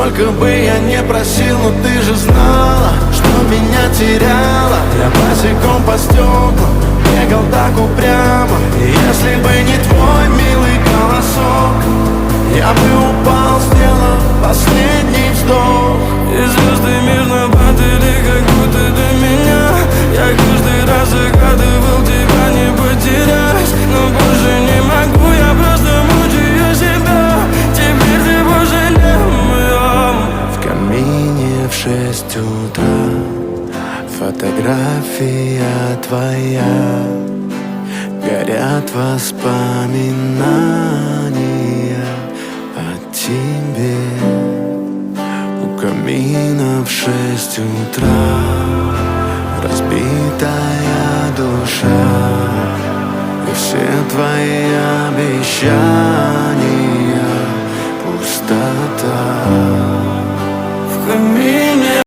Сколько бы я не просил, но ты же знала, что меня теряла. Я босиком по стеклам бегал так упрямо. И если бы не твой милый голосок, я бы упал, сделав последний вздох. И звезды мирно падали, как будто до меня. Я каждый раз загадывал тебя не потерять, но больше не могу, я просто мучаю себя. Теперь ты пожалел моем. В камине в 6 утра фотография твоя. Горят воспоминания о тебе. У камина в 6 утра разбитая душа. И все твои обещания пустота. В камине